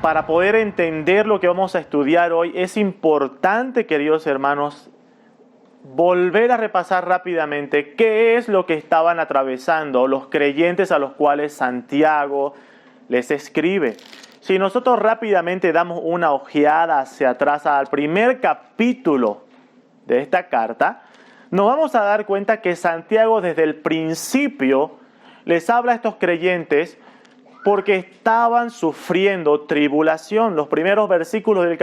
para poder entender lo que vamos a estudiar hoy, es importante, queridos hermanos, volver a repasar rápidamente qué es lo que estaban atravesando los creyentes a los cuales Santiago les escribe. Si nosotros rápidamente damos una ojeada hacia atrás al primer capítulo de esta carta, nos vamos a dar cuenta que Santiago desde el principio les habla a estos creyentes porque estaban sufriendo tribulación. Los primeros versículos del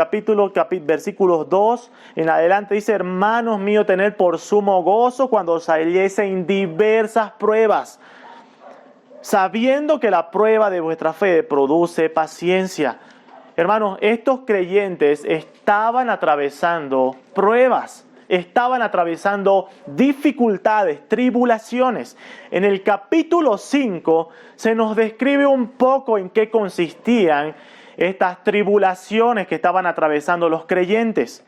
versículos 2 en adelante dice: hermanos míos, tened por sumo gozo cuando os halléis en diversas pruebas, sabiendo que la prueba de vuestra fe produce paciencia. Hermanos, estos creyentes estaban atravesando pruebas, estaban atravesando dificultades, tribulaciones. En el capítulo 5 se nos describe un poco en qué consistían estas tribulaciones que estaban atravesando los creyentes.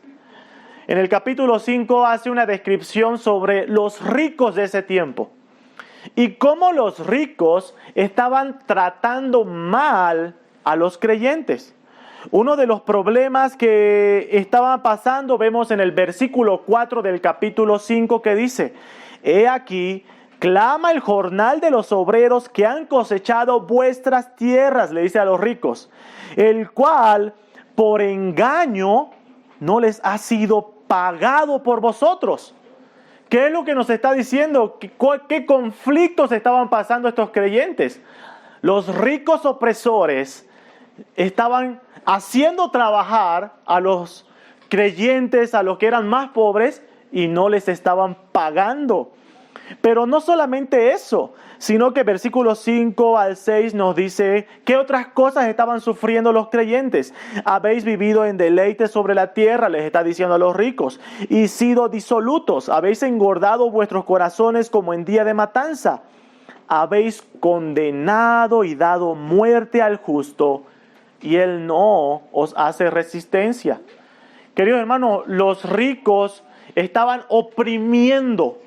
En el capítulo 5 hace una descripción sobre los ricos de ese tiempo y cómo los ricos estaban tratando mal a los creyentes. Uno de los problemas que estaban pasando vemos en el versículo 4 del capítulo 5 que dice: he aquí, clama el jornal de los obreros que han cosechado vuestras tierras, le dice a los ricos, el cual por engaño no les ha sido pagado por vosotros. ¿Qué es lo que nos está diciendo? ¿Qué conflictos estaban pasando estos creyentes? Los ricos opresores estaban haciendo trabajar a los creyentes, a los que eran más pobres, y no les estaban pagando. Pero no solamente eso, sino que versículos 5 al 6 nos dice qué otras cosas estaban sufriendo los creyentes. Habéis vivido en deleite sobre la tierra, les está diciendo a los ricos, y sido disolutos. Habéis engordado vuestros corazones como en día de matanza. Habéis condenado y dado muerte al justo, y él no os hace resistencia. Queridos hermanos, los ricos estaban oprimiendo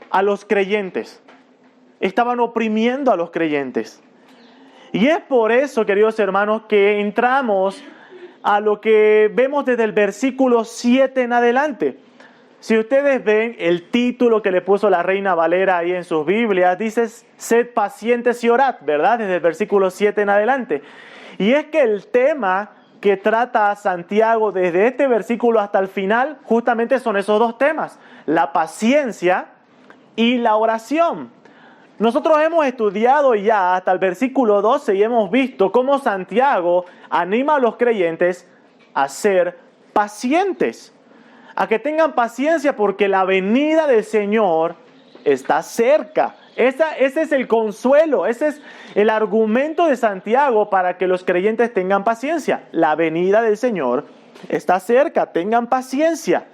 a los creyentes. Estaban oprimiendo a los creyentes. Y es por eso, queridos hermanos, que entramos a lo que vemos desde el versículo 7 en adelante. Si ustedes ven el título que le puso la Reina Valera ahí en sus Biblias, dice: sed pacientes y orad, ¿verdad? Desde el versículo 7 en adelante. Y es que el tema que trata Santiago desde este versículo hasta el final, justamente son esos dos temas: la paciencia y la oración. Nosotros hemos estudiado ya hasta el versículo 12 y hemos visto cómo Santiago anima a los creyentes a ser pacientes, a que tengan paciencia porque la venida del Señor está cerca. Ese es el consuelo, ese es el argumento de Santiago para que los creyentes tengan paciencia. La venida del Señor está cerca, tengan paciencia.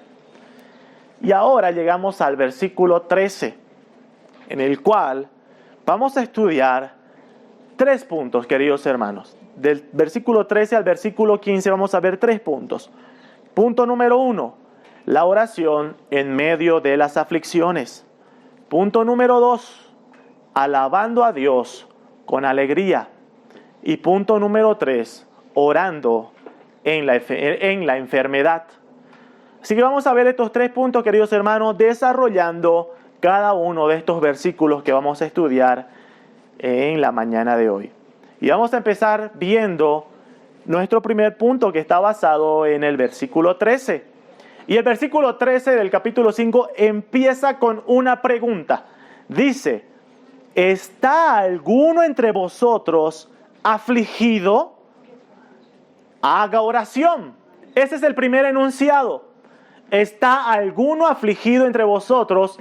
Y ahora llegamos al versículo 13, en el cual vamos a estudiar 3 puntos, queridos hermanos. Del versículo 13 al versículo 15 vamos a ver 3 puntos. Punto número 1, la oración en medio de las aflicciones. Punto número 2, alabando a Dios con alegría. Y punto número 3, orando en la enfermedad. Así que vamos a ver estos 3 puntos, queridos hermanos, desarrollando cada uno de estos versículos que vamos a estudiar en la mañana de hoy. Y vamos a empezar viendo nuestro primer punto, que está basado en el versículo 13. Y el versículo 13 del capítulo 5 empieza con una pregunta. Dice: ¿está alguno entre vosotros afligido? Haga oración. Ese es el primer enunciado. ¿Está alguno afligido entre vosotros?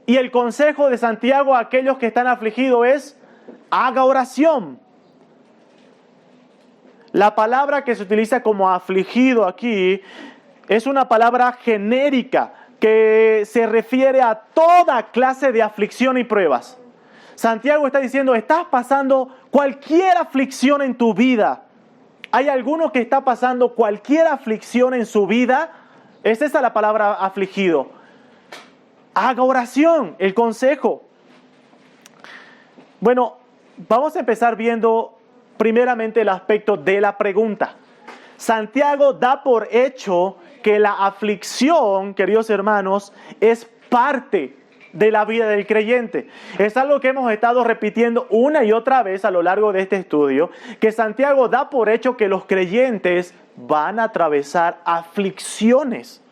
Y el consejo de Santiago a aquellos que están afligidos es: haga oración. La palabra que se utiliza como afligido aquí es una palabra genérica que se refiere a toda clase de aflicción y pruebas. Santiago está diciendo: estás pasando cualquier aflicción en tu vida. ¿Hay alguno que está pasando cualquier aflicción en su vida? Es esa la palabra afligido. Haga oración, el consejo. Bueno, vamos a empezar viendo primeramente el aspecto de la pregunta. Santiago da por hecho que la aflicción, queridos hermanos, es parte de la vida del creyente. Es algo que hemos estado repitiendo una y otra vez a lo largo de este estudio, que Santiago da por hecho que los creyentes van a atravesar aflicciones.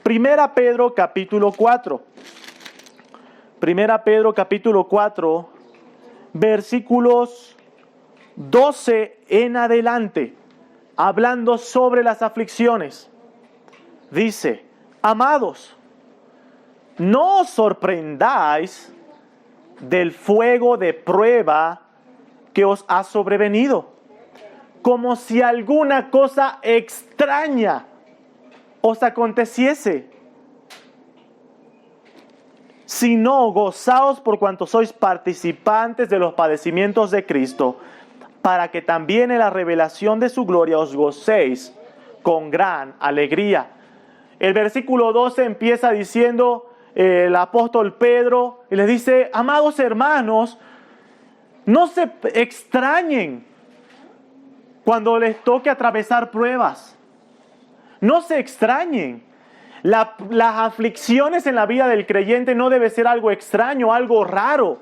Primera Pedro capítulo 4. Primera Pedro capítulo 4, versículos 12 en adelante, hablando sobre las aflicciones. Dice: amados, no os sorprendáis del fuego de prueba que os ha sobrevenido, como si alguna cosa extraña os aconteciese, sino gozaos por cuanto sois participantes de los padecimientos de Cristo, para que también en la revelación de su gloria os gocéis con gran alegría. El versículo 12 empieza diciendo el apóstol Pedro, y les dice: amados hermanos, no se extrañen cuando les toque atravesar pruebas. No se extrañen. Las aflicciones en la vida del creyente no debe ser algo extraño, algo raro,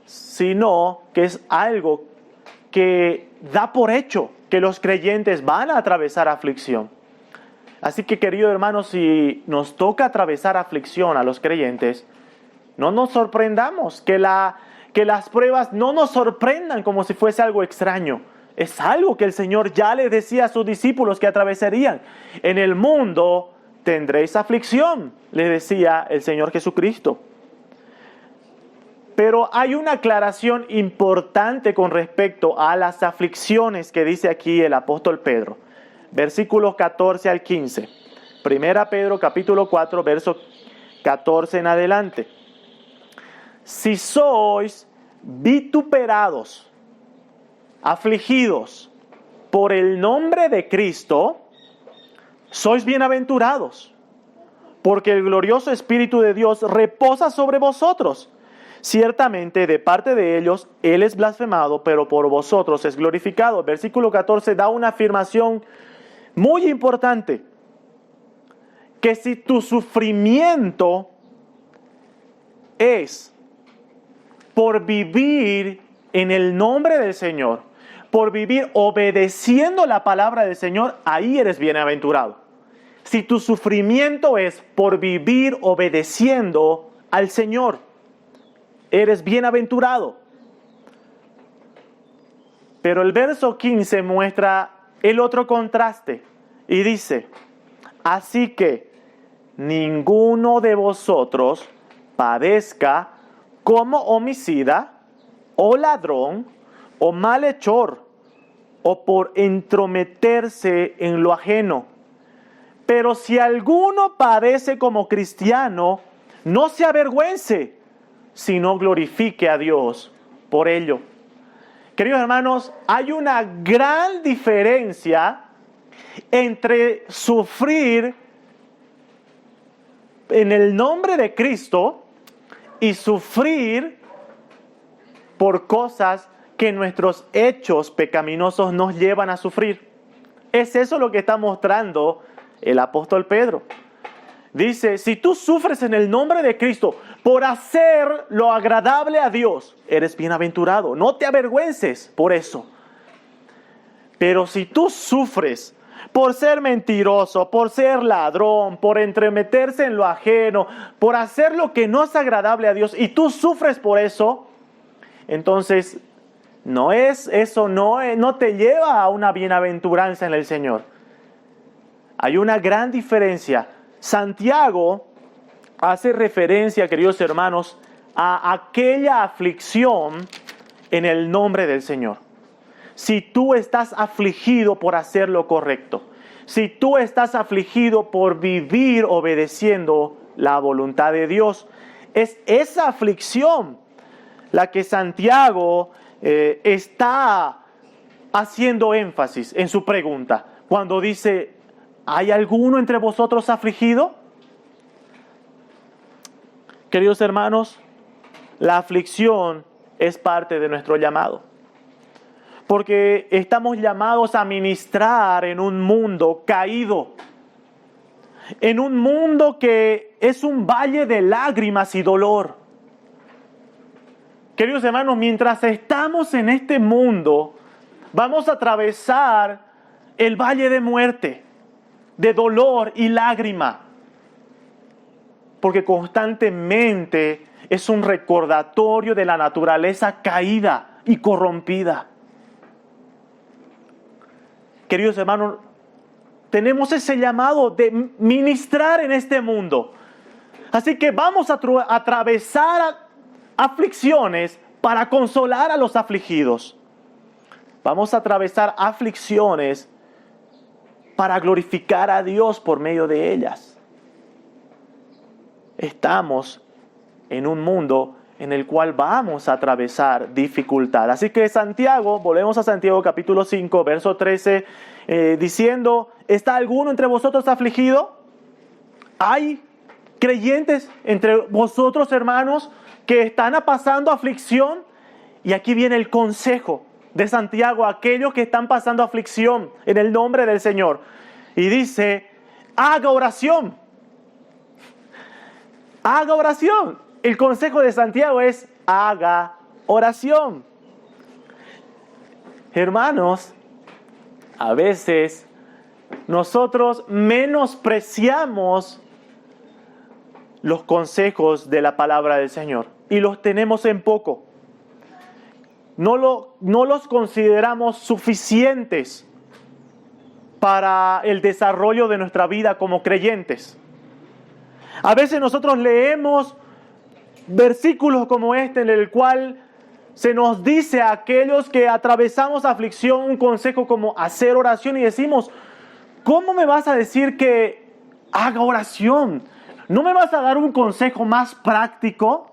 sino que es algo que da por hecho que los creyentes van a atravesar aflicción. Así que, queridos hermanos, si nos toca atravesar aflicción a los creyentes, no nos sorprendamos, que las pruebas no nos sorprendan como si fuese algo extraño. Es algo que el Señor ya les decía a sus discípulos que atravesarían. En el mundo tendréis aflicción, les decía el Señor Jesucristo. Pero hay una aclaración importante con respecto a las aflicciones que dice aquí el apóstol Pedro. Versículos 14 al 15. Primera Pedro capítulo 4, verso 14 en adelante. Si sois vituperados, afligidos por el nombre de Cristo, sois bienaventurados, porque el glorioso Espíritu de Dios reposa sobre vosotros. Ciertamente de parte de ellos Él es blasfemado, pero por vosotros es glorificado. Versículo 14 da una afirmación muy importante, que si tu sufrimiento es por vivir en el nombre del Señor, por vivir obedeciendo la palabra del Señor, ahí eres bienaventurado. Si tu sufrimiento es por vivir obedeciendo al Señor, eres bienaventurado. Pero el verso 15 muestra el otro contraste y dice: así que ninguno de vosotros padezca como homicida, o ladrón, o malhechor, o por entrometerse en lo ajeno. Pero si alguno padece como cristiano, no se avergüence, sino glorifique a Dios por ello. Queridos hermanos, hay una gran diferencia entre sufrir en el nombre de Cristo y sufrir por cosas que nuestros hechos pecaminosos nos llevan a sufrir. Es eso lo que está mostrando el apóstol Pedro. Dice: si tú sufres en el nombre de Cristo por hacer lo agradable a Dios, eres bienaventurado. No te avergüences por eso. Pero si tú sufres por ser mentiroso, por ser ladrón, por entremeterse en lo ajeno, por hacer lo que no es agradable a Dios, y tú sufres por eso, entonces no te lleva a una bienaventuranza en el Señor. Hay una gran diferencia. Santiago hace referencia, queridos hermanos, a aquella aflicción en el nombre del Señor. Si tú estás afligido por hacer lo correcto, si tú estás afligido por vivir obedeciendo la voluntad de Dios, es esa aflicción la que Santiago está haciendo énfasis en su pregunta, cuando dice: ¿hay alguno entre vosotros afligido? Queridos hermanos, la aflicción es parte de nuestro llamado. porque estamos llamados a ministrar en un mundo caído, en un mundo que es un valle de lágrimas y dolor. Queridos hermanos, mientras estamos en este mundo, vamos a atravesar el valle de muerte, de dolor y lágrima, porque constantemente es un recordatorio de la naturaleza caída y corrompida. Queridos hermanos, tenemos ese llamado de ministrar en este mundo. Así que vamos a atravesar aflicciones para consolar a los afligidos. Vamos a atravesar aflicciones para glorificar a Dios por medio de ellas. Estamos en un mundo en el cual vamos a atravesar dificultad. Así que Santiago, volvemos a Santiago capítulo 5, verso 13, diciendo, ¿está alguno entre vosotros afligido? ¿Hay creyentes entre vosotros, hermanos, que están pasando aflicción? Y aquí viene el consejo de Santiago a aquellos que están pasando aflicción en el nombre del Señor. Y dice, haga oración. Haga oración. El consejo de Santiago es, haga oración. Hermanos, a veces nosotros menospreciamos los consejos de la palabra del Señor y los tenemos en poco. No los consideramos suficientes para el desarrollo de nuestra vida como creyentes. A veces nosotros leemos versículos como este en el cual se nos dice a aquellos que atravesamos aflicción un consejo como hacer oración y decimos, ¿cómo me vas a decir que haga oración? ¿No me vas a dar un consejo más práctico?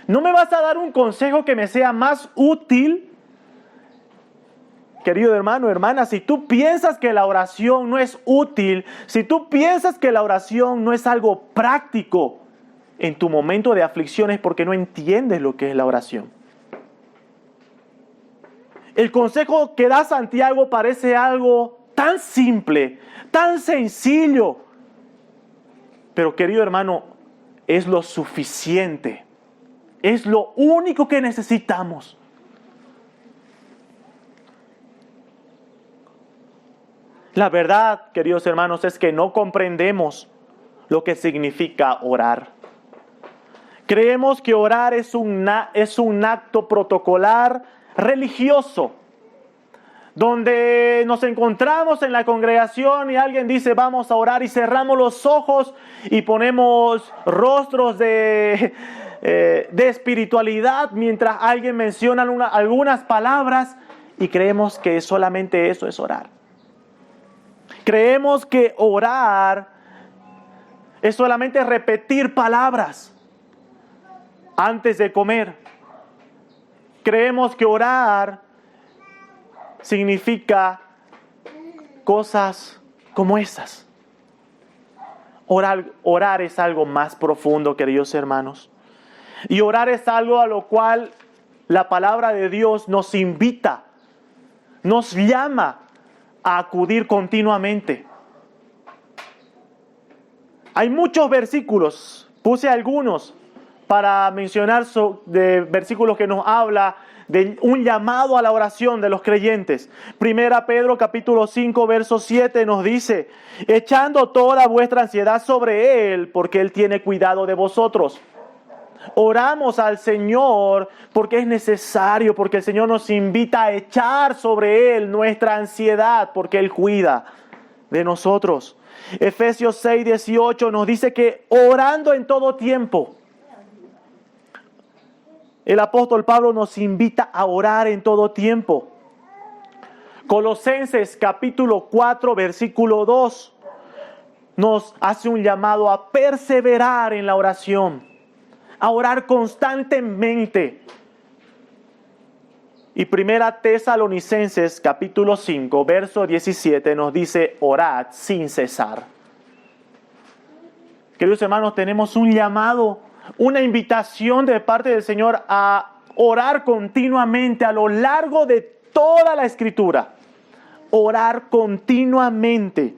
¿No me vas a dar un consejo que me sea más útil? Querido hermano, hermana, si tú piensas que la oración no es útil, si tú piensas que la oración no es algo práctico en tu momento de aflicción, es porque no entiendes lo que es la oración. El consejo que da Santiago parece algo tan simple, tan sencillo, pero querido hermano, es lo suficiente. Es lo único que necesitamos. La verdad, queridos hermanos, es que no comprendemos lo que significa orar. Creemos que orar es un acto protocolar religioso, donde nos encontramos en la congregación y alguien dice vamos a orar y cerramos los ojos y ponemos rostros de espiritualidad mientras alguien menciona algunas palabras y creemos que solamente eso es orar. Creemos que orar es solamente repetir palabras antes de comer. Creemos que orar significa cosas como esas. Orar es algo más profundo, queridos hermanos. Y orar es algo a lo cual la palabra de Dios nos invita, nos llama a acudir continuamente. Hay muchos versículos, puse algunos para mencionar de versículos que nos habla de un llamado a la oración de los creyentes. Primera Pedro capítulo 5 verso 7 nos dice, echando toda vuestra ansiedad sobre Él, porque Él tiene cuidado de vosotros. Oramos al Señor porque es necesario, porque el Señor nos invita a echar sobre Él nuestra ansiedad, porque Él cuida de nosotros. Efesios 6, 18 nos dice que orando en todo tiempo. El apóstol Pablo nos invita a orar en todo tiempo. Colosenses capítulo 4 versículo 2 nos hace un llamado a perseverar en la oración, a orar constantemente. Y Primera Tesalonicenses capítulo 5 verso 17 nos dice orad sin cesar. Queridos hermanos, tenemos un llamado, una invitación de parte del Señor a orar continuamente a lo largo de toda la Escritura. Orar continuamente.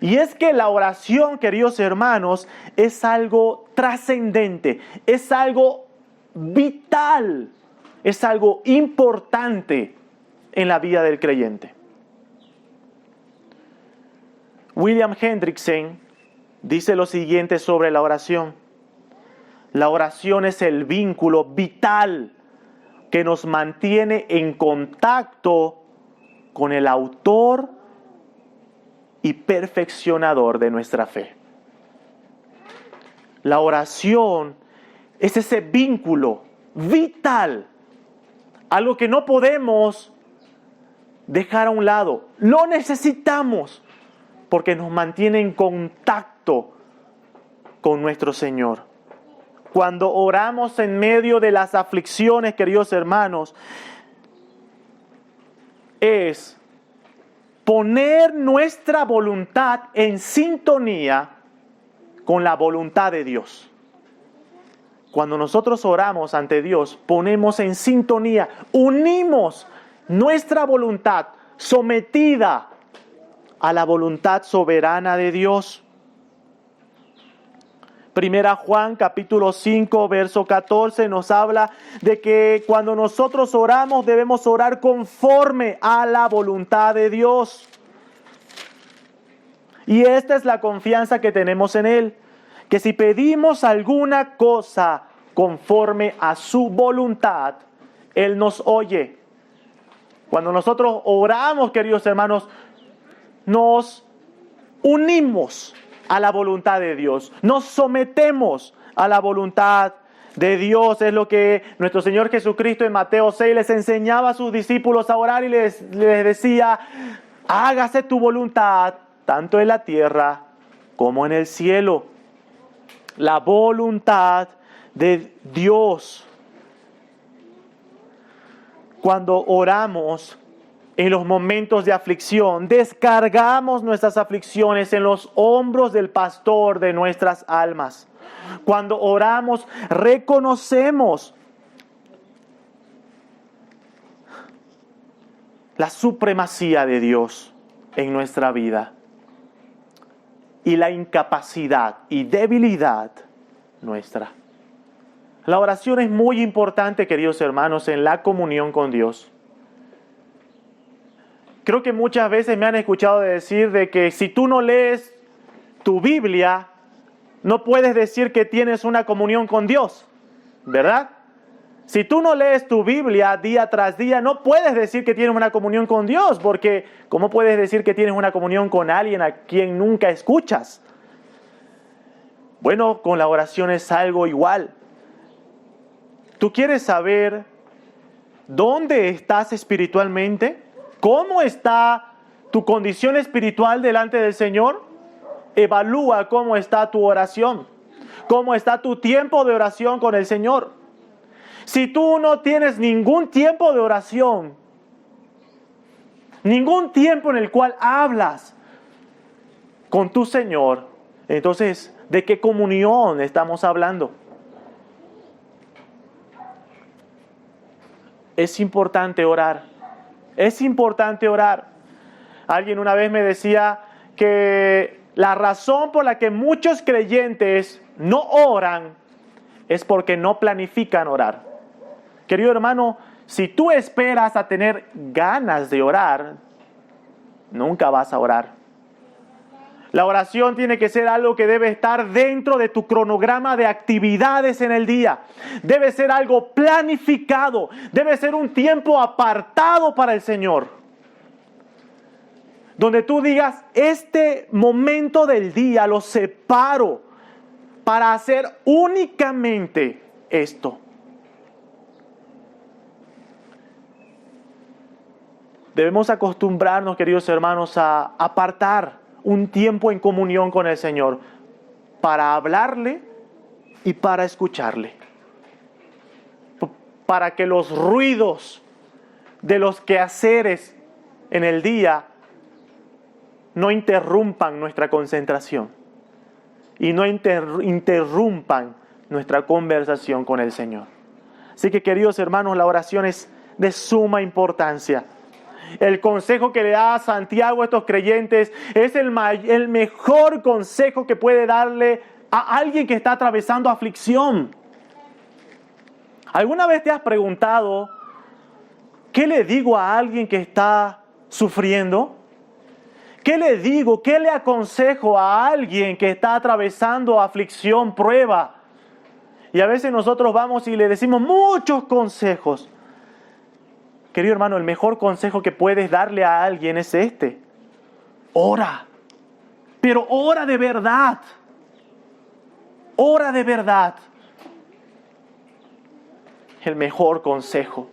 Y es que la oración, queridos hermanos, es algo trascendente, es algo vital, es algo importante en la vida del creyente. William Hendrickson dice lo siguiente sobre la oración. La oración es el vínculo vital que nos mantiene en contacto con el autor y perfeccionador de nuestra fe. La oración es ese vínculo vital, algo que no podemos dejar a un lado. Lo necesitamos porque nos mantiene en contacto con nuestro Señor. Cuando oramos en medio de las aflicciones, queridos hermanos, es poner nuestra voluntad en sintonía con la voluntad de Dios. Cuando nosotros oramos ante Dios, ponemos en sintonía, unimos nuestra voluntad sometida a la voluntad soberana de Dios. Primera Juan capítulo 5 verso 14 nos habla de que cuando nosotros oramos debemos orar conforme a la voluntad de Dios. Y esta es la confianza que tenemos en Él, que si pedimos alguna cosa conforme a su voluntad, Él nos oye. Cuando nosotros oramos, queridos hermanos, nos unimos a la voluntad de Dios, nos sometemos a la voluntad de Dios. Es lo que nuestro Señor Jesucristo en Mateo 6 les enseñaba a sus discípulos a orar y les decía: hágase tu voluntad, tanto en la tierra como en el cielo. La voluntad de Dios. Cuando oramos en los momentos de aflicción, descargamos nuestras aflicciones en los hombros del pastor de nuestras almas. Cuando oramos, reconocemos la supremacía de Dios en nuestra vida y la incapacidad y debilidad nuestra. La oración es muy importante, queridos hermanos, en la comunión con Dios. Creo que muchas veces me han escuchado decir de que si tú no lees tu Biblia, no puedes decir que tienes una comunión con Dios, ¿verdad? Si tú no lees tu Biblia día tras día, no puedes decir que tienes una comunión con Dios, porque ¿cómo puedes decir que tienes una comunión con alguien a quien nunca escuchas? Bueno, con la oración es algo igual. ¿Tú quieres saber dónde estás espiritualmente? ¿Cómo está tu condición espiritual delante del Señor? Evalúa cómo está tu oración, cómo está tu tiempo de oración con el Señor. Si tú no tienes ningún tiempo de oración, ningún tiempo en el cual hablas con tu Señor, entonces, ¿de qué comunión estamos hablando? Es importante orar. Es importante orar. Alguien una vez me decía que la razón por la que muchos creyentes no oran es porque no planifican orar. Querido hermano, si tú esperas a tener ganas de orar, nunca vas a orar. La oración tiene que ser algo que debe estar dentro de tu cronograma de actividades en el día. Debe ser algo planificado. Debe ser un tiempo apartado para el Señor. Donde tú digas, este momento del día lo separo para hacer únicamente esto. Debemos acostumbrarnos, queridos hermanos, a apartar un tiempo en comunión con el Señor para hablarle y para escucharle. Para que los ruidos de los quehaceres en el día no interrumpan nuestra concentración y no interrumpan nuestra conversación con el Señor. Así que, queridos hermanos, la oración es de suma importancia. El consejo que le da Santiago a estos creyentes es el mejor consejo que puede darle a alguien que está atravesando aflicción. ¿Alguna vez te has preguntado qué le digo a alguien que está sufriendo? ¿Qué le digo? ¿Qué le aconsejo a alguien que está atravesando aflicción, prueba? Y a veces nosotros vamos y le decimos muchos consejos. Querido hermano, el mejor consejo que puedes darle a alguien es este. Ora. Pero ora de verdad. Ora de verdad. El mejor consejo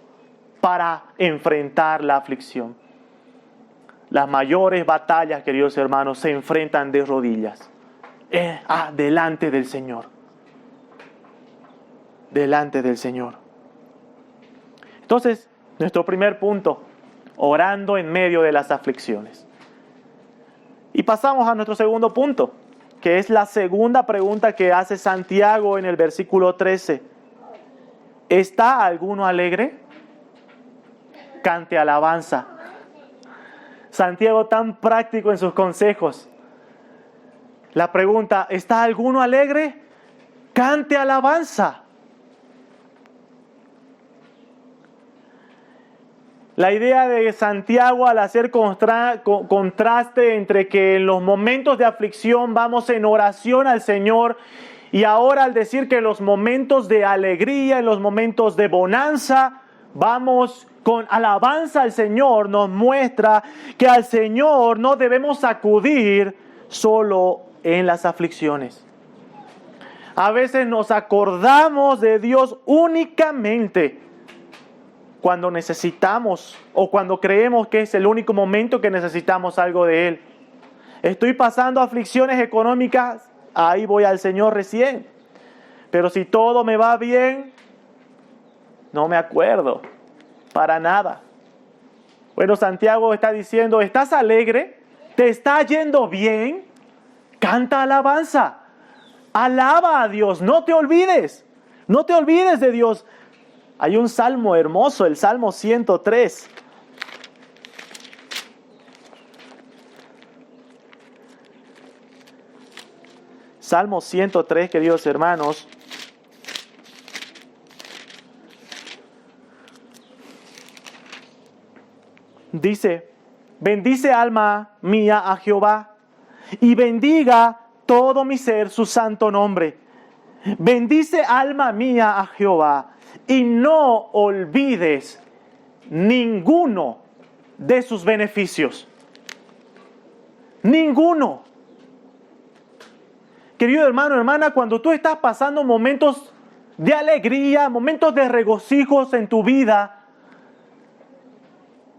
para enfrentar la aflicción. Las mayores batallas, queridos hermanos, se enfrentan de rodillas. Delante del Señor. Delante del Señor. Entonces, nuestro primer punto, orando en medio de las aflicciones. Y pasamos a nuestro segundo punto, que es la segunda pregunta que hace Santiago en el versículo 13. ¿Está alguno alegre? Cante alabanza. Santiago tan práctico en sus consejos. La pregunta, ¿está alguno alegre? Cante alabanza. La idea de Santiago al hacer contraste entre que en los momentos de aflicción vamos en oración al Señor y ahora al decir que en los momentos de alegría, en los momentos de bonanza, vamos con alabanza al Señor, nos muestra que al Señor no debemos acudir solo en las aflicciones. A veces nos acordamos de Dios únicamente cuando necesitamos o cuando creemos que es el único momento que necesitamos algo de Él. Estoy pasando aflicciones económicas, ahí voy al Señor recién. Pero si todo me va bien, no me acuerdo para nada. Bueno, Santiago está diciendo, ¿estás alegre? ¿Te está yendo bien? Canta alabanza. Alaba a Dios, no te olvides. No te olvides de Dios. Hay un salmo hermoso, el Salmo 103. Salmo 103, queridos hermanos. Dice, bendice alma mía a Jehová y bendiga todo mi ser su santo nombre. Bendice alma mía a Jehová y no olvides ninguno de sus beneficios. Ninguno. Querido hermano, hermana, cuando tú estás pasando momentos de alegría, momentos de regocijos en tu vida,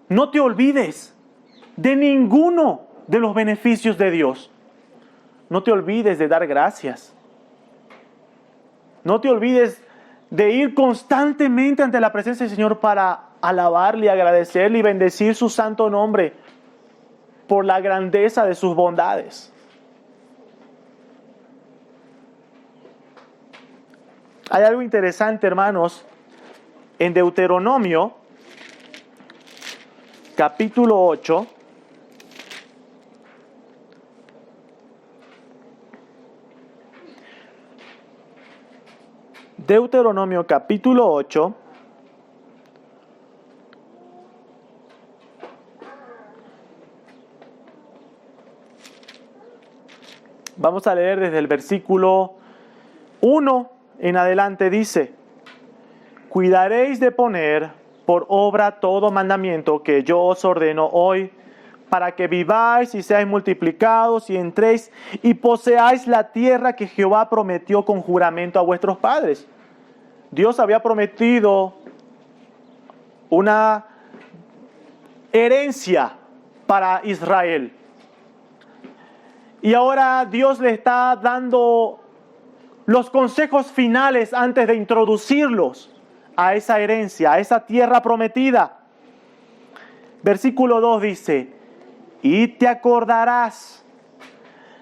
no te olvides de ninguno de los beneficios de Dios. No te olvides de dar gracias. No te olvides de ir constantemente ante la presencia del Señor para alabarle, agradecerle y bendecir su santo nombre por la grandeza de sus bondades. Hay algo interesante, hermanos, en Deuteronomio, capítulo 8, Deuteronomio capítulo 8, vamos a leer desde el versículo 1 en adelante, dice, cuidaréis de poner por obra todo mandamiento que yo os ordeno hoy, para que viváis y seáis multiplicados y entréis y poseáis la tierra que Jehová prometió con juramento a vuestros padres. Dios había prometido una herencia para Israel. Y ahora Dios le está dando los consejos finales antes de introducirlos a esa herencia, a esa tierra prometida. Versículo 2 dice, y te acordarás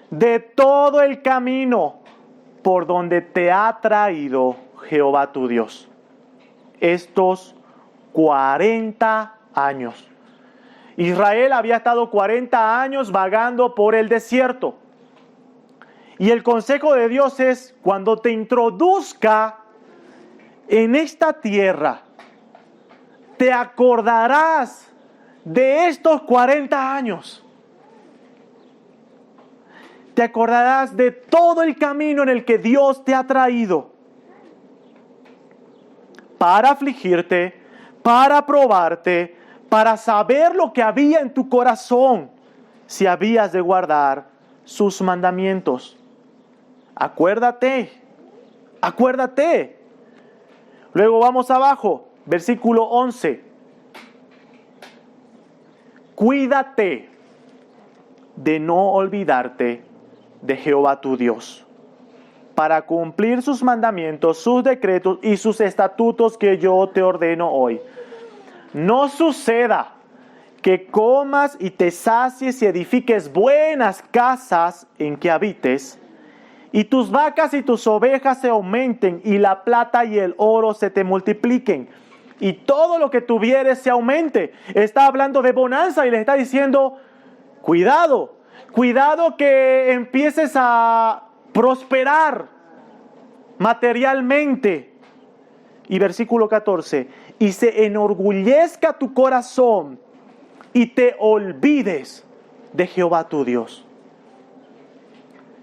de todo el camino por donde te ha traído Jehová tu Dios estos 40 años. Israel había estado 40 años vagando por el desierto. Y el consejo de Dios es, cuando te introduzca en esta tierra, te acordarás de estos 40 años. Te acordarás de todo el camino en el que Dios te ha traído para afligirte, para probarte, para saber lo que había en tu corazón, si habías de guardar sus mandamientos. Acuérdate, acuérdate. Luego vamos abajo, versículo 11. Cuídate de no olvidarte de Jehová tu Dios, para cumplir sus mandamientos, sus decretos y sus estatutos que yo te ordeno hoy. No suceda que comas y te sacies y edifiques buenas casas en que habites, y tus vacas y tus ovejas se aumenten, y la plata y el oro se te multipliquen, y todo lo que tuvieres se aumente. Está hablando de bonanza y le está diciendo, cuidado, cuidado que empieces a prosperar materialmente. Y versículo 14, y se enorgullezca tu corazón y te olvides de Jehová tu Dios.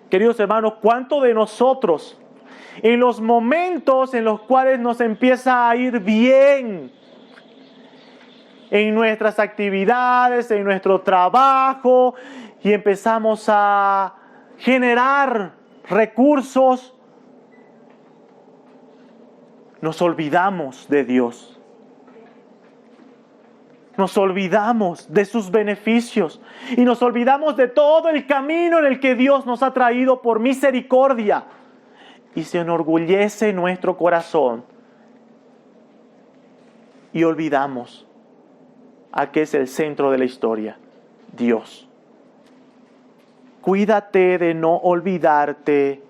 Queridos hermanos, ¿cuánto de nosotros en los momentos en los cuales nos empieza a ir bien en nuestras actividades, en nuestro trabajo, y empezamos a generar recursos, nos olvidamos de Dios? Nos olvidamos de sus beneficios y nos olvidamos de todo el camino en el que Dios nos ha traído por misericordia, y se enorgullece nuestro corazón y olvidamos a que es el centro de la historia, Dios. Cuídate de no olvidarte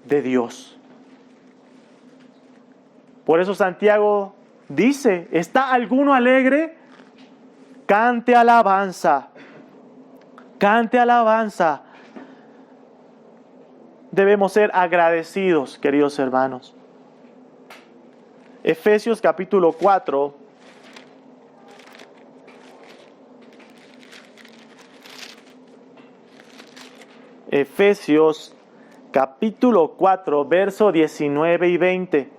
de Dios. Por eso Santiago dice, ¿está alguno alegre? Cante alabanza. Cante alabanza. Debemos ser agradecidos, queridos hermanos. Efesios capítulo 4. Efesios capítulo 4, versos 19 y 20.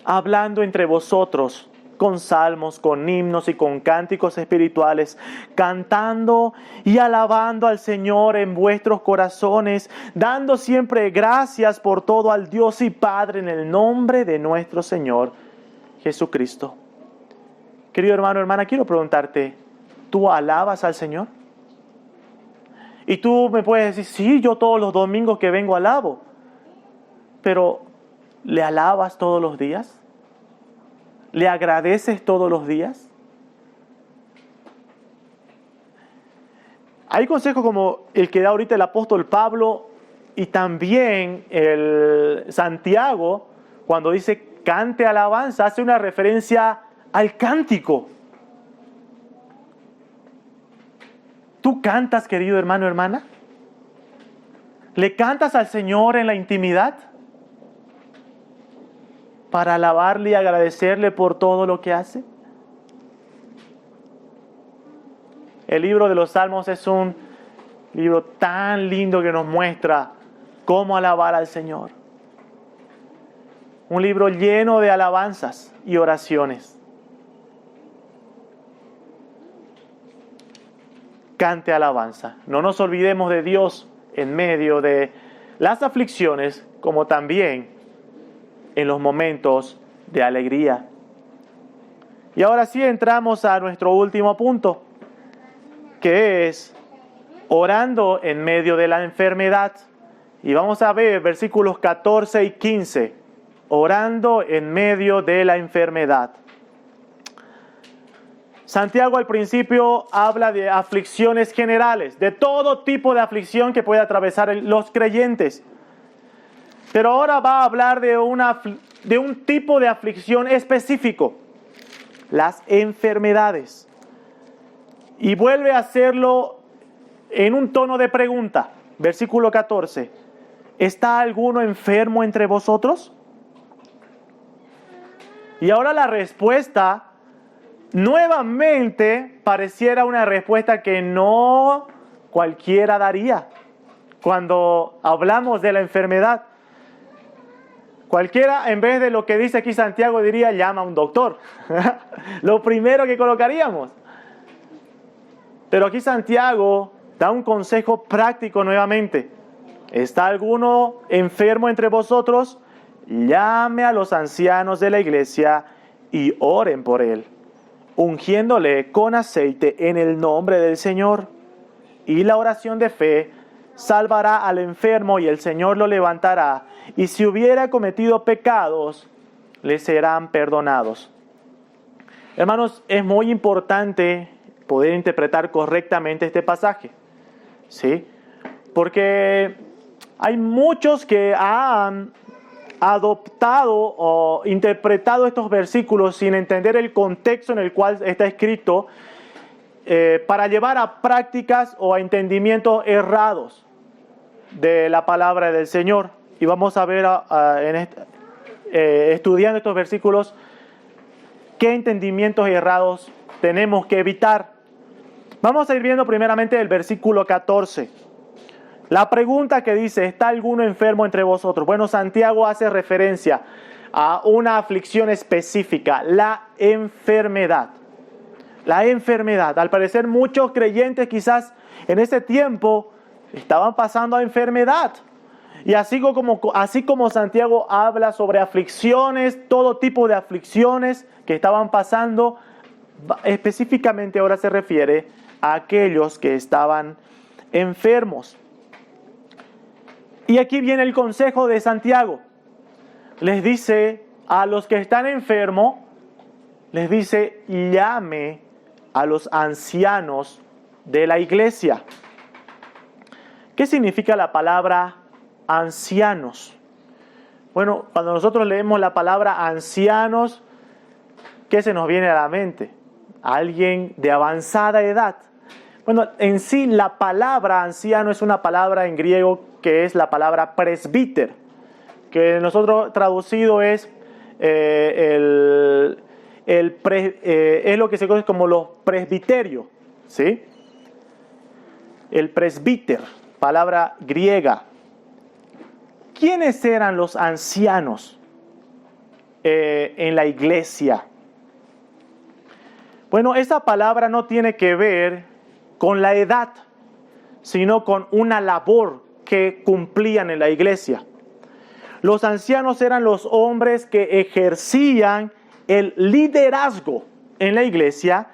Hablando entre vosotros con salmos, con himnos y con cánticos espirituales, cantando y alabando al Señor en vuestros corazones, dando siempre gracias por todo al Dios y Padre en el nombre de nuestro Señor Jesucristo. Querido hermano, hermana, quiero preguntarte, ¿tú alabas al Señor? Y tú me puedes decir, sí, yo todos los domingos que vengo alabo. Pero, ¿le alabas todos los días? ¿Le agradeces todos los días? Hay consejos como el que da ahorita el apóstol Pablo y también el Santiago, cuando dice cante alabanza, hace una referencia al cántico. ¿Tú cantas, querido hermano, hermana? ¿Le cantas al Señor en la intimidad? Para alabarle y agradecerle por todo lo que hace. El libro de los Salmos es un libro tan lindo que nos muestra cómo alabar al Señor. Un libro lleno de alabanzas y oraciones. Cante alabanza. No nos olvidemos de Dios en medio de las aflicciones, como también en los momentos de alegría. Y ahora sí entramos a nuestro último punto, que es orando en medio de la enfermedad. Y vamos a ver versículos 14 y 15. Orando en medio de la enfermedad. Santiago al principio habla de aflicciones generales, de todo tipo de aflicción que puede atravesar los creyentes. Pero ahora va a hablar de un tipo de aflicción específico, las enfermedades. Y vuelve a hacerlo en un tono de pregunta. Versículo 14. ¿Está alguno enfermo entre vosotros? Y ahora la respuesta nuevamente pareciera una respuesta que no cualquiera daría cuando hablamos de la enfermedad. Cualquiera, en vez de lo que dice aquí Santiago, diría, llama a un doctor. Lo primero que colocaríamos. Pero aquí Santiago da un consejo práctico nuevamente. ¿Está alguno enfermo entre vosotros? Llame a los ancianos de la iglesia y oren por él, ungiéndole con aceite en el nombre del Señor. Y la oración de fe salvará al enfermo y el Señor lo levantará. Y si hubiera cometido pecados, le serán perdonados. Hermanos, es muy importante poder interpretar correctamente este pasaje, ¿sí? Porque hay muchos que han adoptado o interpretado estos versículos sin entender el contexto en el cual está escrito, para llevar a prácticas o a entendimientos errados de la palabra del Señor. Y vamos a ver estudiando estos versículos qué entendimientos errados tenemos que evitar. Vamos a ir viendo primeramente el versículo 14. La pregunta que dice, ¿está alguno enfermo entre vosotros? Bueno, Santiago hace referencia a una aflicción específica, la enfermedad. La enfermedad. Al parecer muchos creyentes quizás en ese tiempo estaban pasando a enfermedad. Y así como Santiago habla sobre aflicciones, todo tipo de aflicciones que estaban pasando, específicamente ahora se refiere a aquellos que estaban enfermos. Y aquí viene el consejo de Santiago. Les dice a los que están enfermos, les dice, llame a los ancianos de la iglesia. ¿Qué significa la palabra ancianos? Bueno, cuando nosotros leemos la palabra ancianos, ¿qué se nos viene a la mente? Alguien de avanzada edad. Bueno, en sí la palabra anciano es una palabra en griego que es la palabra presbiter, que nosotros traducido es es lo que se conoce como los presbiterios, ¿sí? El presbiter, palabra griega. ¿Quiénes eran los ancianos en la iglesia? Bueno, esa palabra no tiene que ver con la edad, sino con una labor que cumplían en la iglesia. Los ancianos eran los hombres que ejercían el liderazgo en la iglesia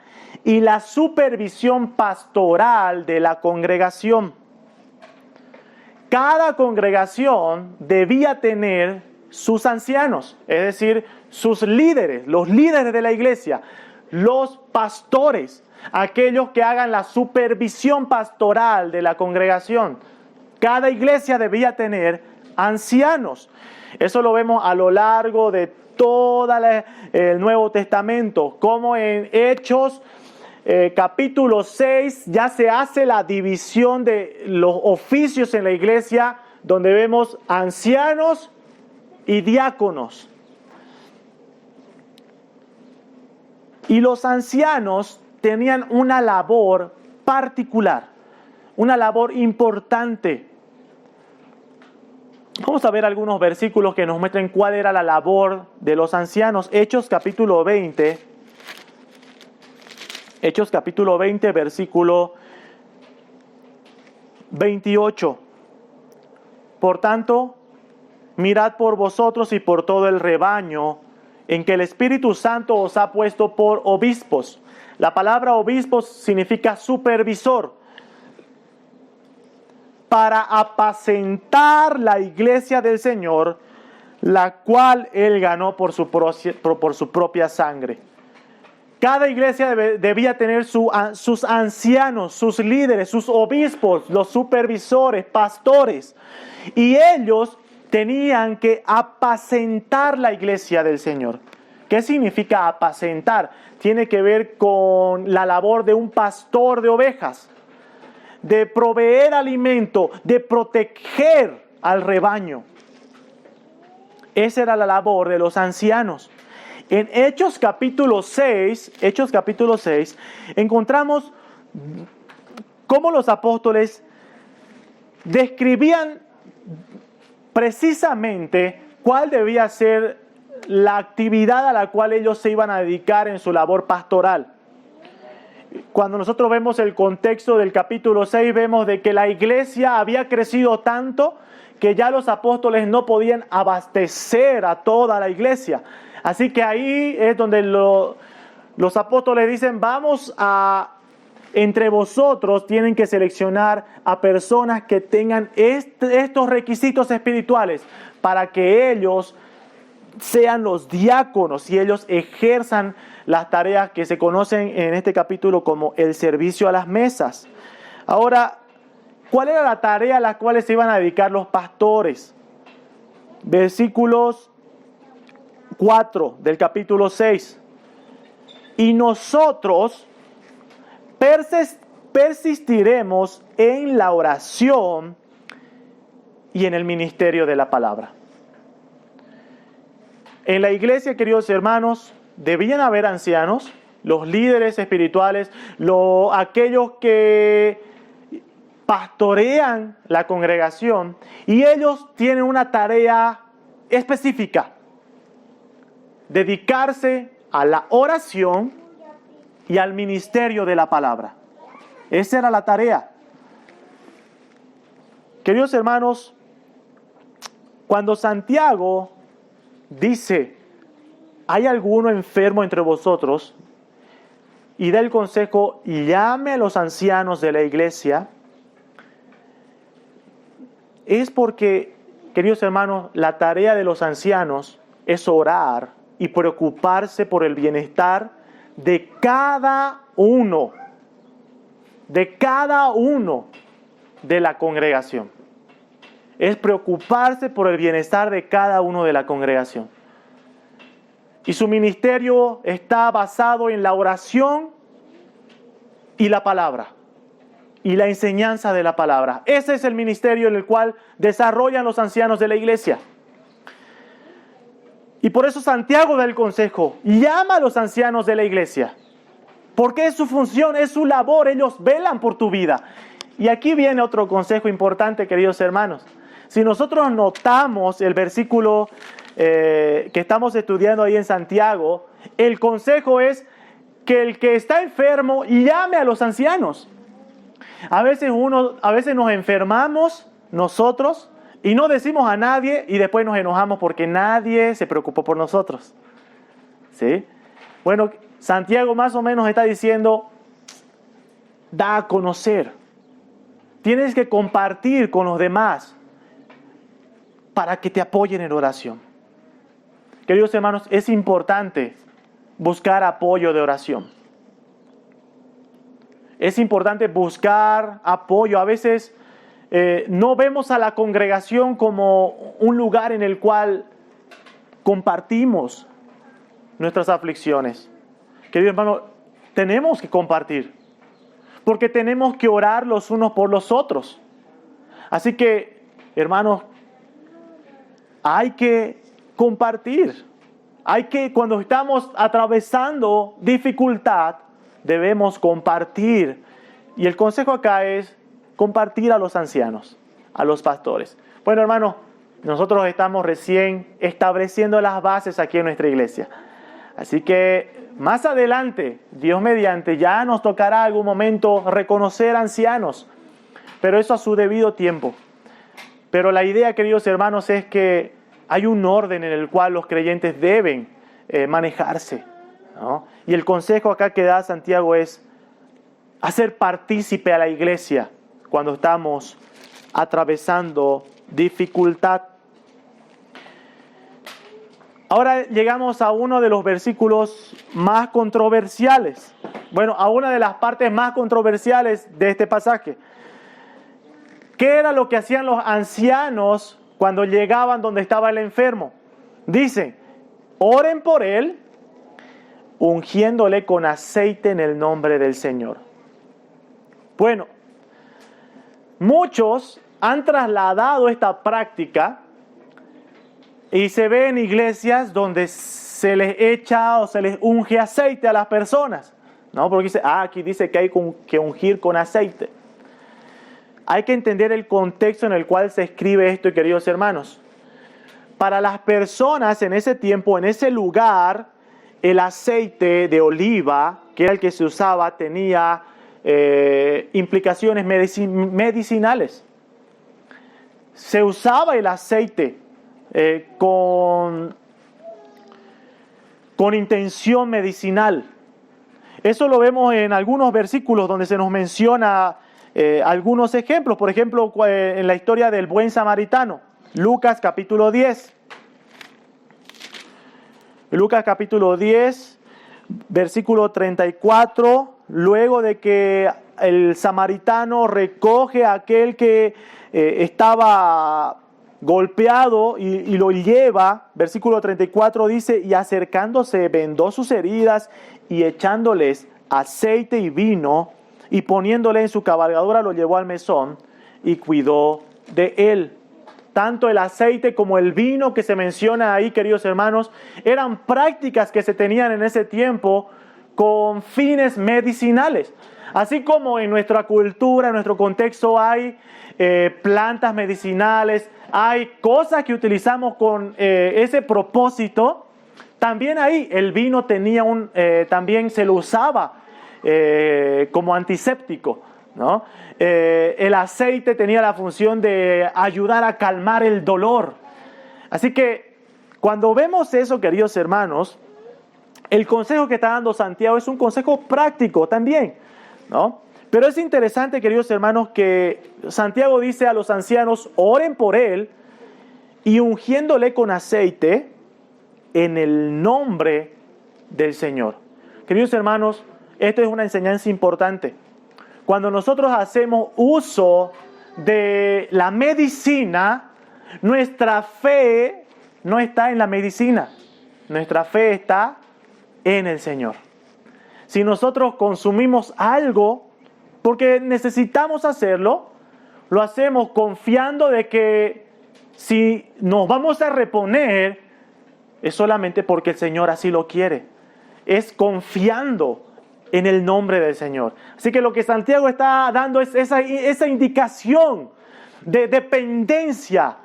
y la supervisión pastoral de la congregación. Cada congregación debía tener sus ancianos, es decir, sus líderes, los líderes de la iglesia, los pastores, aquellos que hagan la supervisión pastoral de la congregación. Cada iglesia debía tener ancianos. Eso lo vemos a lo largo de todo el Nuevo Testamento, como en Hechos capítulo 6 ya se hace la división de los oficios en la iglesia, donde vemos ancianos y diáconos. Y los ancianos tenían una labor particular, una labor importante. Vamos a ver algunos versículos que nos muestren cuál era la labor de los ancianos. Hechos capítulo 20, versículo 28. Por tanto, mirad por vosotros y por todo el rebaño en que el Espíritu Santo os ha puesto por obispos. La palabra obispos significa supervisor. Para apacentar la iglesia del Señor, la cual Él ganó por su propia sangre. Cada iglesia debía tener sus ancianos, sus líderes, sus obispos, los supervisores, pastores. Y ellos tenían que apacentar la iglesia del Señor. ¿Qué significa apacentar? Tiene que ver con la labor de un pastor de ovejas, de proveer alimento, de proteger al rebaño. Esa era la labor de los ancianos. En Hechos capítulo 6, encontramos cómo los apóstoles describían precisamente cuál debía ser la actividad a la cual ellos se iban a dedicar en su labor pastoral. Cuando nosotros vemos el contexto del capítulo 6, vemos de que la iglesia había crecido tanto que ya los apóstoles no podían abastecer a toda la iglesia. Así que ahí es donde los apóstoles dicen, entre vosotros tienen que seleccionar a personas que tengan estos requisitos espirituales para que ellos sean los diáconos y ellos ejerzan las tareas que se conocen en este capítulo como el servicio a las mesas. Ahora, ¿cuál era la tarea a la cual se iban a dedicar los pastores? Versículos 4 del capítulo 6. Y nosotros persistiremos en la oración y en el ministerio de la palabra. En la iglesia, queridos hermanos, debían haber ancianos, los líderes espirituales, aquellos que pastorean la congregación, y ellos tienen una tarea específica: dedicarse a la oración y al ministerio de la palabra. Esa era la tarea. Queridos hermanos, cuando Santiago dice, ¿hay alguno enfermo entre vosotros? Y da el consejo, llame a los ancianos de la iglesia. Es porque, queridos hermanos, la tarea de los ancianos es orar y preocuparse por el bienestar de cada uno de la congregación. Es preocuparse por el bienestar de cada uno de la congregación. Y su ministerio está basado en la oración y la palabra, y la enseñanza de la palabra. Ese es el ministerio en el cual desarrollan los ancianos de la iglesia. Y por eso Santiago da el consejo, llama a los ancianos de la iglesia, porque es su función, es su labor, ellos velan por tu vida. Y aquí viene otro consejo importante, queridos hermanos. Si nosotros notamos el versículo que estamos estudiando ahí en Santiago, el consejo es que el que está enfermo llame a los ancianos. A veces nos enfermamos nosotros y no decimos a nadie y después nos enojamos porque nadie se preocupó por nosotros. ¿Sí? Bueno, Santiago más o menos está diciendo, da a conocer. Tienes que compartir con los demás para que te apoyen en oración. Queridos hermanos, es importante buscar apoyo de oración. Es importante buscar apoyo. A veces no vemos a la congregación como un lugar en el cual compartimos nuestras aflicciones. Queridos hermanos, tenemos que compartir, porque tenemos que orar los unos por los otros. Así que, hermanos, hay que compartir. Cuando estamos atravesando dificultad, debemos compartir. Y el consejo acá es compartir a los ancianos, a los pastores. Bueno, hermanos, nosotros estamos recién estableciendo las bases aquí en nuestra iglesia. Así que más adelante, Dios mediante, ya nos tocará algún momento reconocer ancianos, pero eso a su debido tiempo. Pero la idea, queridos hermanos, es que hay un orden en el cual los creyentes deben manejarse, ¿no? Y el consejo acá que da Santiago es hacer partícipe a la iglesia cuando estamos atravesando dificultad. Ahora llegamos a uno de los versículos más controversiales. Bueno, a una de las partes más controversiales de este pasaje. ¿Qué era lo que hacían los ancianos cuando llegaban donde estaba el enfermo. Dice, oren por él, ungiéndole con aceite en el nombre del Señor. Bueno, muchos han trasladado esta práctica y se ve en iglesias donde se les echa o se les unge aceite a las personas, ¿no? Porque dice, aquí dice que hay que ungir con aceite. Hay que entender el contexto en el cual se escribe esto, queridos hermanos. Para las personas en ese tiempo, en ese lugar, el aceite de oliva, que era el que se usaba, tenía implicaciones medicinales. Se usaba el aceite con intención medicinal. Eso lo vemos en algunos versículos donde se nos menciona algunos ejemplos. Por ejemplo, en la historia del buen samaritano. Lucas capítulo 10. Lucas capítulo 10, versículo 34. Luego de que el samaritano recoge a aquel que estaba golpeado y lo lleva, versículo 34 dice, y acercándose vendó sus heridas y echándoles aceite y vino y poniéndole en su cabalgadura lo llevó al mesón y cuidó de él. Tanto el aceite como el vino que se menciona ahí, queridos hermanos, eran prácticas que se tenían en ese tiempo con fines medicinales. Así como en nuestra cultura, en nuestro contexto hay plantas medicinales, hay cosas que utilizamos con ese propósito, también ahí el vino tenía también se lo usaba como antiséptico, ¿no? El aceite tenía la función de ayudar a calmar el dolor. Así que cuando vemos eso, queridos hermanos, el consejo que está dando Santiago es un consejo práctico también, ¿no? Pero es interesante, queridos hermanos, que Santiago dice a los ancianos, oren por él y ungiéndole con aceite en el nombre del Señor. Queridos hermanos, esto es una enseñanza importante. Cuando nosotros hacemos uso de la medicina, nuestra fe no está en la medicina, nuestra fe está en el Señor. Si nosotros consumimos algo porque necesitamos hacerlo, lo hacemos confiando de que si nos vamos a reponer, es solamente porque el Señor así lo quiere. Es confiando en el nombre del Señor. Así que lo que Santiago está dando es esa indicación de dependencia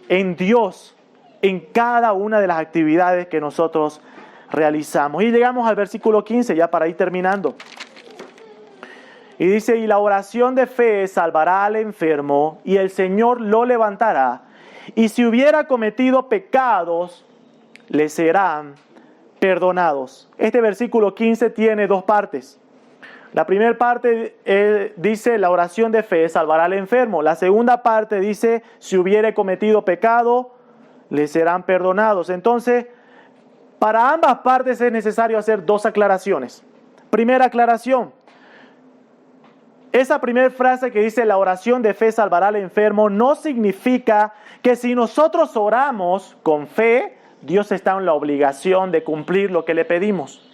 en Dios en cada una de las actividades que nosotros realizamos. Y llegamos al versículo 15 ya para ir terminando. Y dice, y la oración de fe salvará al enfermo y el Señor lo levantará. Y si hubiera cometido pecados, le serán perdonados. Este versículo 15 tiene dos partes. La primera parte dice, la oración de fe salvará al enfermo. La segunda parte dice, si hubiere cometido pecado, le serán perdonados. Entonces, para ambas partes es necesario hacer dos aclaraciones. Primera aclaración. Esa primera frase que dice, la oración de fe salvará al enfermo, no significa que si nosotros oramos con fe, Dios está en la obligación de cumplir lo que le pedimos.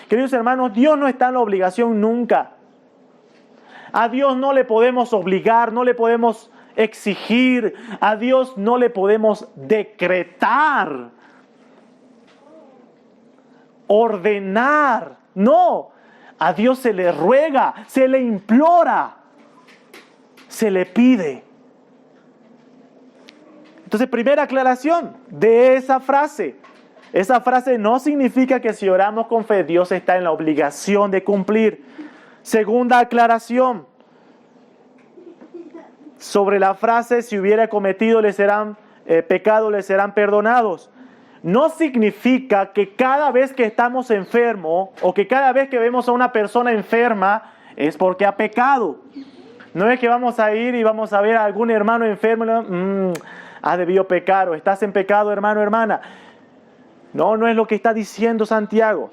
Queridos hermanos, Dios no está en la obligación nunca. A Dios no le podemos obligar, no le podemos exigir, a Dios no le podemos decretar, ordenar. No, a Dios se le ruega, se le implora, se le pide. Entonces, primera aclaración de esa frase. Esa frase no significa que si oramos con fe, Dios está en la obligación de cumplir. Segunda aclaración. Sobre la frase, si hubiera cometido pecado, le serán perdonados. No significa que cada vez que estamos enfermos o que cada vez que vemos a una persona enferma es porque ha pecado. No es que vamos a ir y vamos a ver a algún hermano enfermo, has debido pecar o estás en pecado, hermano, hermana. No, no es lo que está diciendo Santiago.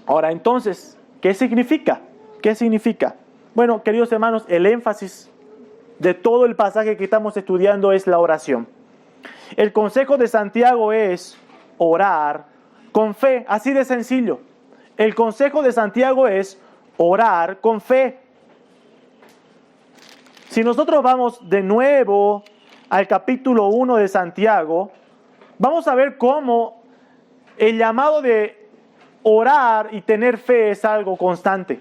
Ahora, entonces, ¿qué significa? ¿Qué significa? Bueno, queridos hermanos, el énfasis de todo el pasaje que estamos estudiando es la oración. El consejo de Santiago es orar con fe, así de sencillo. El consejo de Santiago es orar con fe. Si nosotros vamos de nuevo al capítulo 1 de Santiago, vamos a ver cómo el llamado de orar y tener fe es algo constante.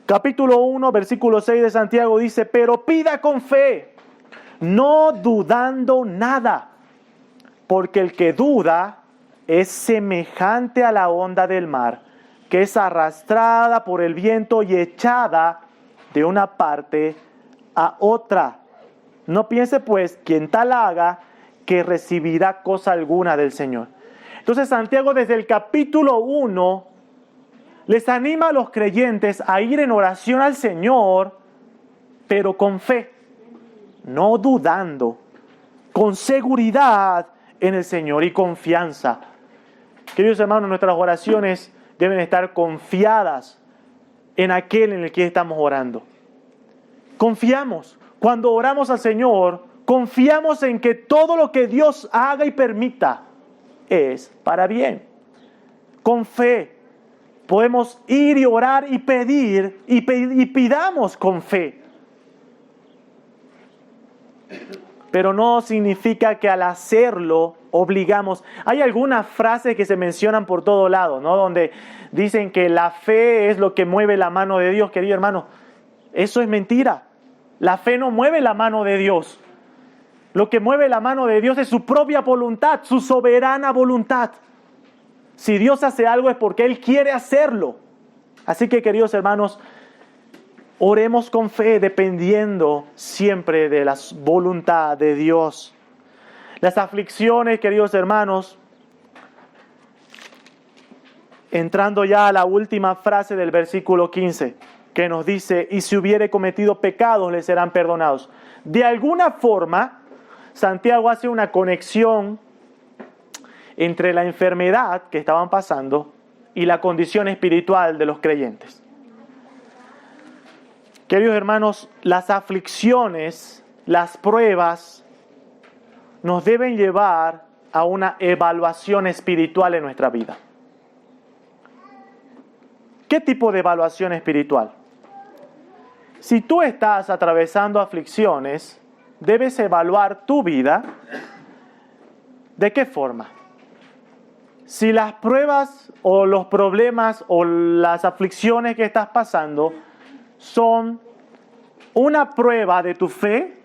Capítulo 1, versículo 6 de Santiago dice, pero pida con fe, no dudando nada, porque el que duda es semejante a la onda del mar, que es arrastrada por el viento y echada de una parte a otra. No piense pues quien tal haga que recibirá cosa alguna del Señor. Entonces Santiago desde el capítulo 1 les anima a los creyentes a ir en oración al Señor, pero con fe, no dudando, con seguridad en el Señor y confianza. Queridos hermanos, nuestras oraciones deben estar confiadas en aquel en el que estamos orando. Confiamos. Cuando oramos al Señor, confiamos en que todo lo que Dios haga y permita es para bien. Con fe podemos ir y orar y pedir y pidamos con fe. Pero no significa que al hacerlo obligamos. Hay algunas frases que se mencionan por todo lado, ¿no? Donde dicen que la fe es lo que mueve la mano de Dios. Querido hermano, eso es mentira. La fe no mueve la mano de Dios. Lo que mueve la mano de Dios es su propia voluntad, su soberana voluntad. Si Dios hace algo es porque Él quiere hacerlo. Así que, queridos hermanos, oremos con fe, dependiendo siempre de la voluntad de Dios. Las aflicciones, queridos hermanos, entrando ya a la última frase del versículo 15, que nos dice, y si hubiere cometido pecados, le serán perdonados. De alguna forma, Santiago hace una conexión entre la enfermedad que estaban pasando y la condición espiritual de los creyentes. Queridos hermanos, las aflicciones, las pruebas, nos deben llevar a una evaluación espiritual en nuestra vida. ¿Qué tipo de evaluación espiritual? Si tú estás atravesando aflicciones, debes evaluar tu vida. ¿De qué forma? Si las pruebas o los problemas o las aflicciones que estás pasando son una prueba de tu fe,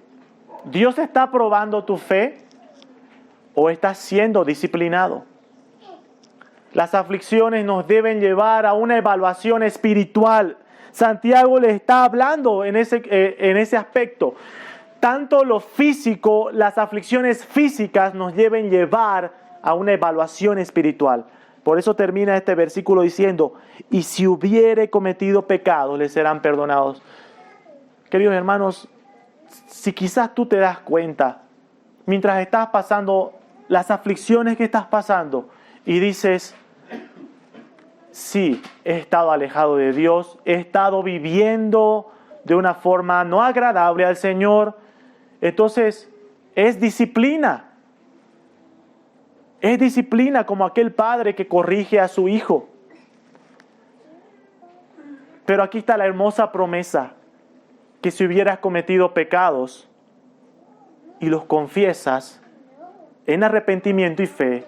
Dios está probando tu fe, o estás siendo disciplinado. Las aflicciones nos deben llevar a una evaluación espiritual. Santiago le está hablando en ese aspecto. Tanto lo físico, las aflicciones físicas nos deben llevar a una evaluación espiritual. Por eso termina este versículo diciendo, y si hubiere cometido pecados, le serán perdonados. Queridos hermanos, si quizás tú te das cuenta, mientras estás pasando las aflicciones que estás pasando, y dices, sí, he estado alejado de Dios, he estado viviendo de una forma no agradable al Señor, entonces es disciplina. Es disciplina como aquel padre que corrige a su hijo. Pero aquí está la hermosa promesa, que si hubieras cometido pecados y los confiesas en arrepentimiento y fe,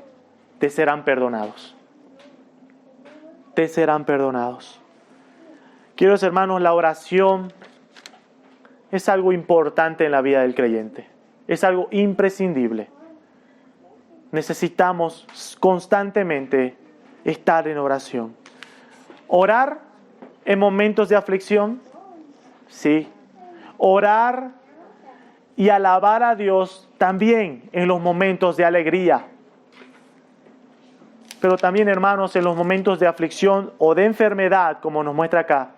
te serán perdonados. Te serán perdonados. Queridos hermanos, la oración es algo importante en la vida del creyente. Es algo imprescindible. Necesitamos constantemente estar en oración. Orar en momentos de aflicción, sí. Orar y alabar a Dios también en los momentos de alegría. Pero también, hermanos, en los momentos de aflicción o de enfermedad, como nos muestra acá,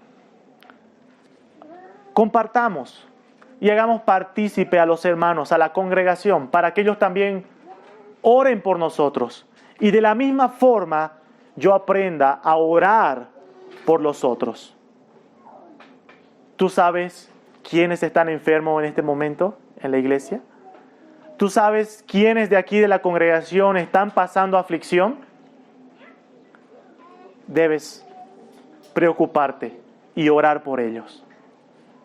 compartamos y hagamos partícipe a los hermanos, a la congregación, para que ellos también oren por nosotros. Y de la misma forma, yo aprenda a orar por los otros. Tú sabes quiénes están enfermos en este momento en la iglesia? ¿Tú sabes quiénes de aquí de la congregación están pasando aflicción? Debes preocuparte y orar por ellos.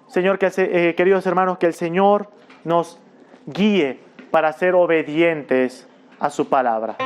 Señor, queridos hermanos, que el Señor nos guíe para ser obedientes a su palabra.